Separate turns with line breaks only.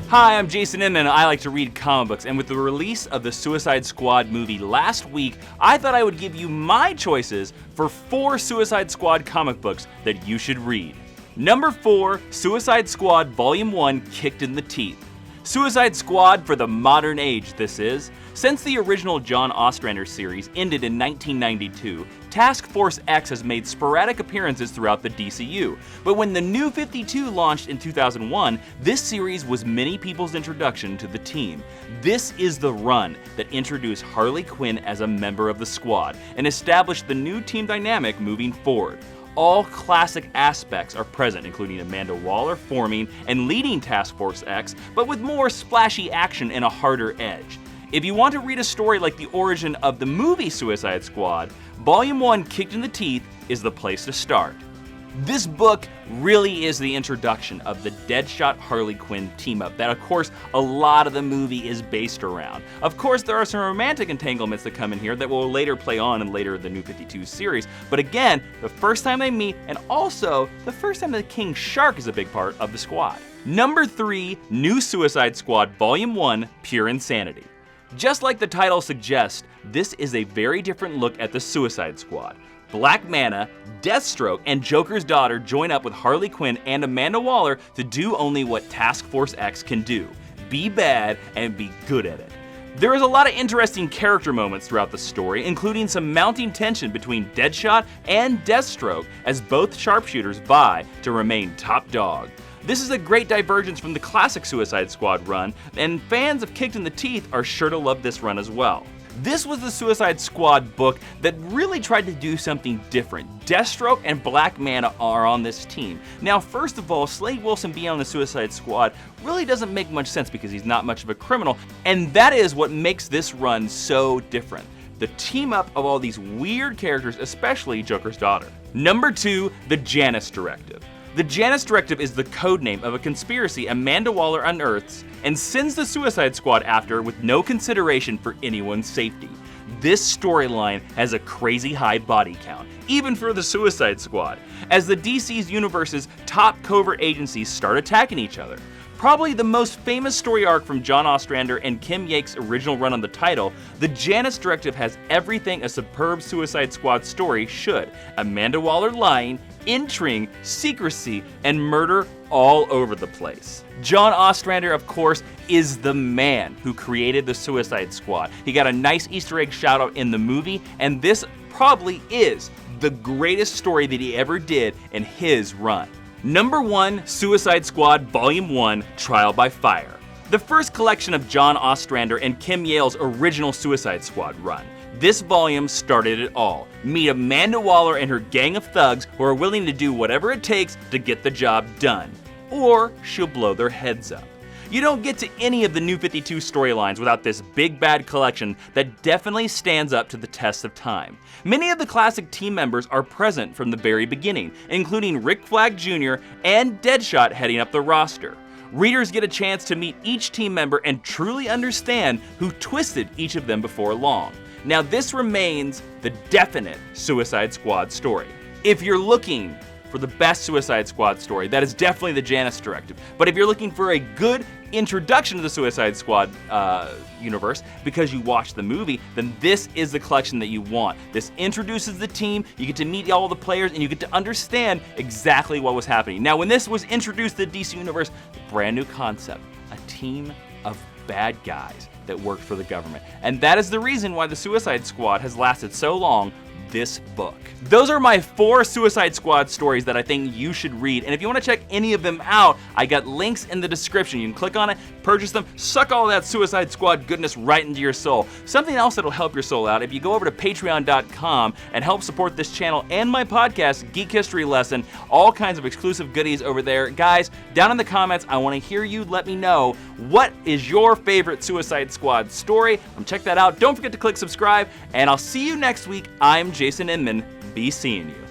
Hi, I'm Jason Inman, and I like to read comic books, and with the release of the Suicide Squad movie last week, I thought I would give you my choices for 4 Suicide Squad comic books that you should read. Number 4, Suicide Squad Volume 1, Kicked in the Teeth. Suicide Squad for the modern age, this is. Since the original John Ostrander series ended in 1992, Task Force X has made sporadic appearances throughout the DCU. But when the New 52 launched in 2001, this series was many people's introduction to the team. This is the run that introduced Harley Quinn as a member of the squad and established the new team dynamic moving forward. All classic aspects are present, including Amanda Waller forming and leading Task Force X, but with more splashy action and a harder edge. If you want to read a story like the origin of the movie Suicide Squad, Volume 1 Kicked in the Teeth is the place to start. This book really is the introduction of the Deadshot Harley Quinn team-up that, of course, a lot of the movie is based around. Of course, there are some romantic entanglements that come in here that will later play on in later the New 52 series, but again, the first time they meet, and also the first time that King Shark is a big part of the squad. Number 3, New Suicide Squad Volume 1, Pure Insanity. Just like the title suggests, this is a very different look at the Suicide Squad. Black Manta, Deathstroke, and Joker's daughter join up with Harley Quinn and Amanda Waller to do only what Task Force X can do: be bad and be good at it. There is a lot of interesting character moments throughout the story, including some mounting tension between Deadshot and Deathstroke as both sharpshooters vie to remain top dog. This is a great divergence from the classic Suicide Squad run, and fans of Kicked in the Teeth are sure to love this run as well. This was the Suicide Squad book that really tried to do something different. Deathstroke and Black Manta are on this team. Now, first of all, Slade Wilson being on the Suicide Squad really doesn't make much sense because he's not much of a criminal, and that is what makes this run so different. The team up of all these weird characters, especially Joker's daughter. Number 2, the JANUS Directive. The JANUS Directive is the codename of a conspiracy Amanda Waller unearths and sends the Suicide Squad after with no consideration for anyone's safety. This storyline has a crazy high body count, even for the Suicide Squad, as the DC's universe's top covert agencies start attacking each other. Probably the most famous story arc from John Ostrander and Kim Yake's original run on the title, the JANUS Directive has everything a superb Suicide Squad story should. Amanda Waller lying, intrigue, secrecy, and murder all over the place. John Ostrander, of course, is the man who created the Suicide Squad. He got a nice Easter egg shout out in the movie, and this probably is the greatest story that he ever did in his run. Number 1, Suicide Squad Volume 1, Trial by Fire. The first collection of John Ostrander and Kim Yale's original Suicide Squad run. This volume started it all. Meet Amanda Waller and her gang of thugs who are willing to do whatever it takes to get the job done. Or she'll blow their heads up. You don't get to any of the New 52 storylines without this big bad collection that definitely stands up to the test of time. Many of the classic team members are present from the very beginning, including Rick Flag Jr. and Deadshot heading up the roster. Readers get a chance to meet each team member and truly understand who twisted each of them before long. Now, this remains the definite Suicide Squad story. If you're looking for the best Suicide Squad story, that is definitely the JANUS Directive. But if you're looking for a good introduction to the Suicide Squad universe because you watched the movie, then this is the collection that you want. This introduces the team, you get to meet all the players, and you get to understand exactly what was happening. Now, when this was introduced to the DC universe, brand new concept, a team of bad guys that worked for the government. And that is the reason why the Suicide Squad has lasted so long, this book. Those are my 4 Suicide Squad stories that I think you should read, and if you want to check any of them out, I got links in the description. You can click on it, purchase them, suck all that Suicide Squad goodness right into your soul. Something else that'll help your soul out, if you go over to patreon.com and help support this channel and my podcast, Geek History Lesson, all kinds of exclusive goodies over there. Guys, down in the comments, I want to hear you let me know what is your favorite Suicide Squad story. Check that out. Don't forget to click subscribe, and I'll see you next week. I'm Jason Inman. Be seeing you.